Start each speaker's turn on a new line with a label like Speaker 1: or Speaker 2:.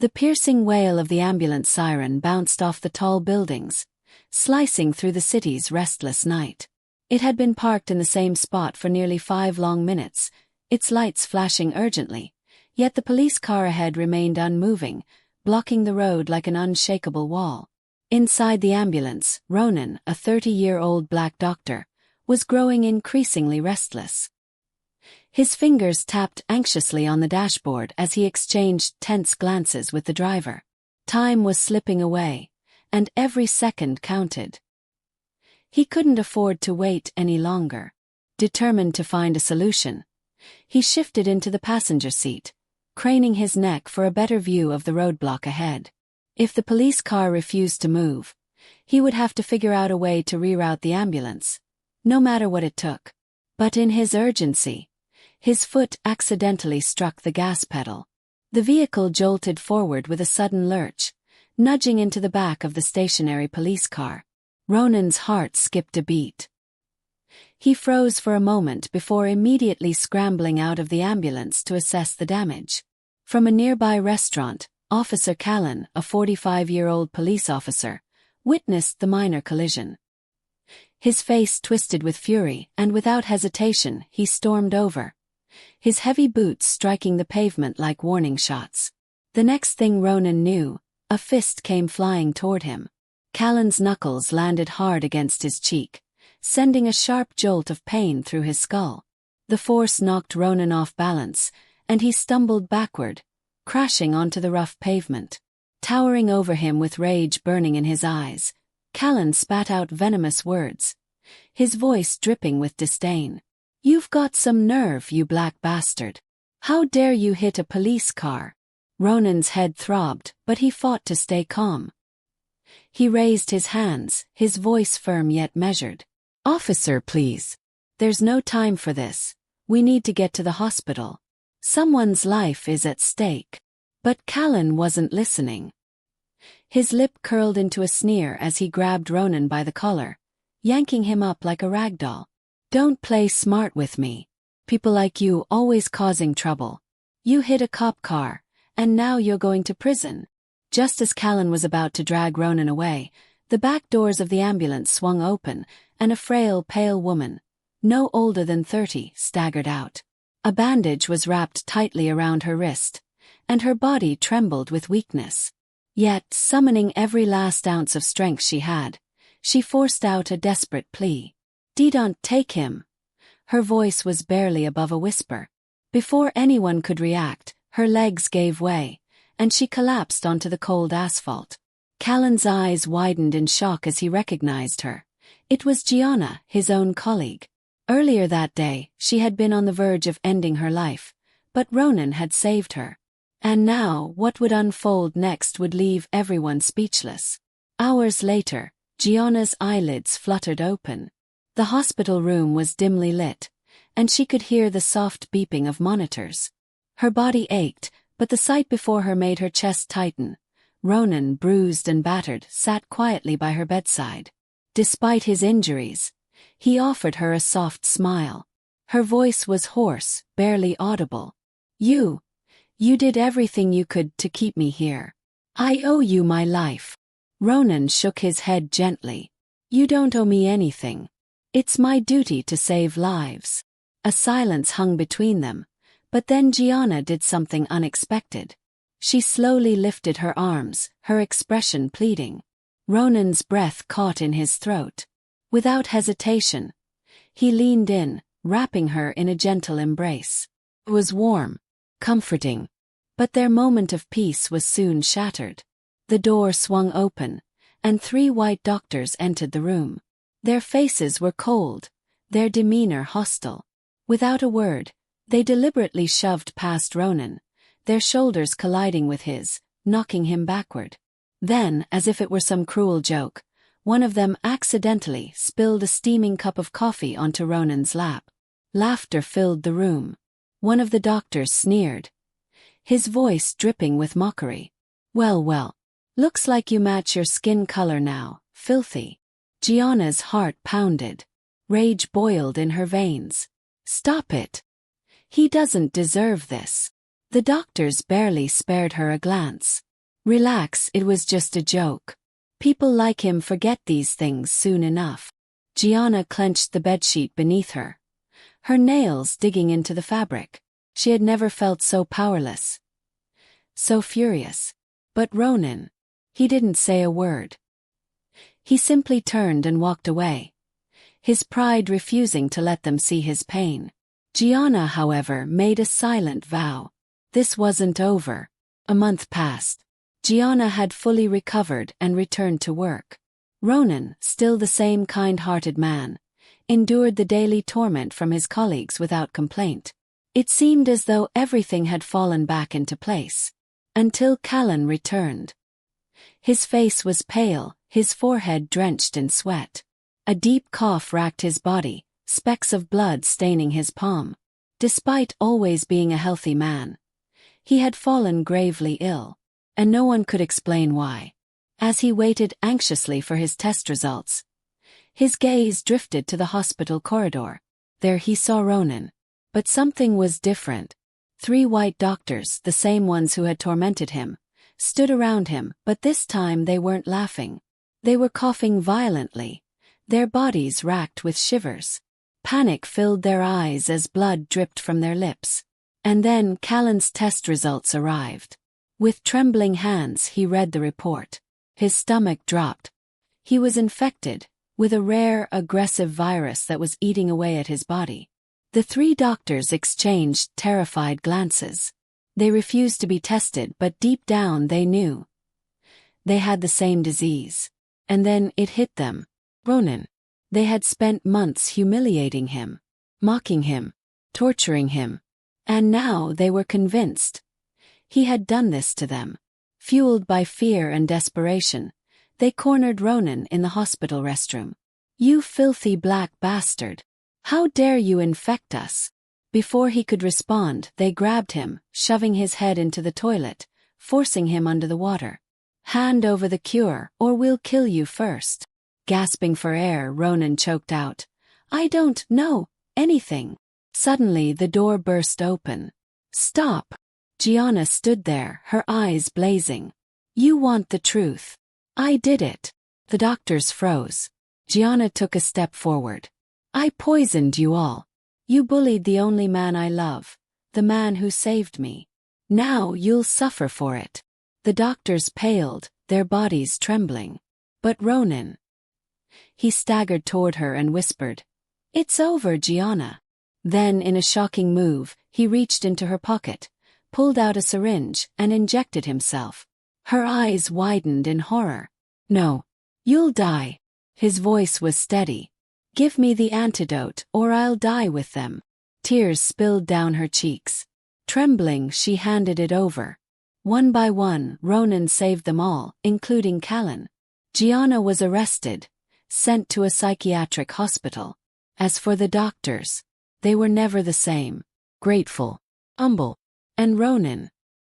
Speaker 1: The piercing wail of the ambulance siren bounced off the tall buildings, slicing through the city's restless night. It had been parked in the same spot for nearly 5 long minutes, its lights flashing urgently, yet the police car ahead remained unmoving, blocking the road like an unshakable wall. Inside the ambulance, Ronan, a 30-year-old black doctor, was growing increasingly restless. His fingers tapped anxiously on the dashboard as he exchanged tense glances with the driver. Time was slipping away, and every second counted. He couldn't afford to wait any longer. Determined to find a solution, he shifted into the passenger seat, craning his neck for a better view of the roadblock ahead. If the police car refused to move, he would have to figure out a way to reroute the ambulance, no matter what it took. But in his urgency, his foot accidentally struck the gas pedal. The vehicle jolted forward with a sudden lurch, nudging into the back of the stationary police car. Ronan's heart skipped a beat. He froze for a moment before immediately scrambling out of the ambulance to assess the damage. From a nearby restaurant, Officer Callan, a 45-year-old police officer, witnessed the minor collision. His face twisted with fury, and without hesitation, he stormed over, his heavy boots striking the pavement like warning shots. The next thing Ronan knew, a fist came flying toward him. Callan's knuckles landed hard against his cheek, sending a sharp jolt of pain through his skull. The force knocked Ronan off balance, and he stumbled backward, crashing onto the rough pavement. Towering over him with rage burning in his eyes, Callan spat out venomous words, his voice dripping with disdain. "You've got some nerve, you black bastard. How dare you hit a police car?" Ronan's head throbbed, but he fought to stay calm. He raised his hands, his voice firm yet measured. "Officer, please. There's no time for this. We need to get to the hospital. Someone's life is at stake." But Callan wasn't listening. His lip curled into a sneer as he grabbed Ronan by the collar, yanking him up like a rag doll. "Don't play smart with me. People like you always causing trouble. You hit a cop car, and now you're going to prison." Just as Callan was about to drag Ronan away, the back doors of the ambulance swung open, and a frail, pale woman, no older than 30, staggered out. A bandage was wrapped tightly around her wrist, and her body trembled with weakness. Yet, summoning every last ounce of strength she had, she forced out a desperate plea. "Don't take him." Her voice was barely above a whisper. Before anyone could react, her legs gave way, and she collapsed onto the cold asphalt. Callan's eyes widened in shock as he recognized her. It was Gianna, his own colleague. Earlier that day, she had been on the verge of ending her life, but Ronan had saved her. And now, what would unfold next would leave everyone speechless. Hours later, Gianna's eyelids fluttered open. The hospital room was dimly lit, and she could hear the soft beeping of monitors. Her body ached, but the sight before her made her chest tighten. Ronan, bruised and battered, sat quietly by her bedside. Despite his injuries, he offered her a soft smile. Her voice was hoarse, barely audible. You did everything you could to keep me here. I owe you my life." Ronan shook his head gently. "You don't owe me anything. It's my duty to save lives." A silence hung between them, but then Gianna did something unexpected. She slowly lifted her arms, her expression pleading. Ronan's breath caught in his throat. Without hesitation, he leaned in, wrapping her in a gentle embrace. It was warm, comforting, but their moment of peace was soon shattered. The door swung open, and 3 white doctors entered the room. Their faces were cold, their demeanor hostile. Without a word, they deliberately shoved past Ronan, their shoulders colliding with his, knocking him backward. Then, as if it were some cruel joke, one of them accidentally spilled a steaming cup of coffee onto Ronan's lap. Laughter filled the room. One of the doctors sneered, his voice dripping with mockery. Well, looks like you match your skin color now, filthy." Gianna's heart pounded. Rage boiled in her veins. "Stop it. He doesn't deserve this." The doctors barely spared her a glance. Relax, it was just a joke. People like him forget these things soon enough. Gianna clenched the bedsheet beneath her, her nails digging into the fabric. She had never felt so powerless, so furious. But Ronan, he didn't say a word. He simply turned and walked away, his pride refusing to let them see his pain. Gianna, however, made a silent vow. This wasn't over. A month passed. Gianna had fully recovered and returned to work. Ronan, still the same kind-hearted man, endured the daily torment from his colleagues without complaint. It seemed as though everything had fallen back into place. Until Callan returned. His face was pale, his forehead drenched in sweat. A deep cough racked his body, specks of blood staining his palm. Despite always being a healthy man, he had fallen gravely ill, and no one could explain why. As he waited anxiously for his test results, his gaze drifted to the hospital corridor. There he saw Ronan. But something was different. 3 white doctors, the same ones who had tormented him, stood around him, but this time they weren't laughing. They were coughing violently, their bodies racked with shivers. Panic filled their eyes as blood dripped from their lips. And then Callan's test results arrived. With trembling hands he read the report. His stomach dropped. He was infected with a rare, aggressive virus that was eating away at his body. The 3 doctors exchanged terrified glances. They refused to be tested, but deep down they knew they had the same disease. And then it hit them. Ronan. They had spent months humiliating him, mocking him, torturing him. And now they were convinced he had done this to them. Fueled by fear and desperation, they cornered Ronan in the hospital restroom. "You filthy black bastard! How dare you infect us?" Before he could respond, they grabbed him, shoving his head into the toilet, forcing him under the water. "Hand over the cure, or we'll kill you first." Gasping for air, Ronan choked out, "I don't know anything." Suddenly the door burst open. "Stop!" Gianna stood there, her eyes blazing. "You want the truth." "I did it." The doctors froze. Gianna took a step forward. "I poisoned you all. You bullied the only man I love, the man who saved me. Now you'll suffer for it." The doctors paled, their bodies trembling. But Ronan. He staggered toward her and whispered, "It's over, Gianna." Then, in a shocking move, he reached into her pocket, pulled out a syringe, and injected himself. Her eyes widened in horror. "No. You'll die." His voice was steady. "Give me the antidote, or I'll die with them." Tears spilled down her cheeks. Trembling, she handed it over. One by one, Ronan saved them all, including Callan. Gianna was arrested, sent to a psychiatric hospital. As for the doctors, they were never the same. Grateful, humble. And Ronan,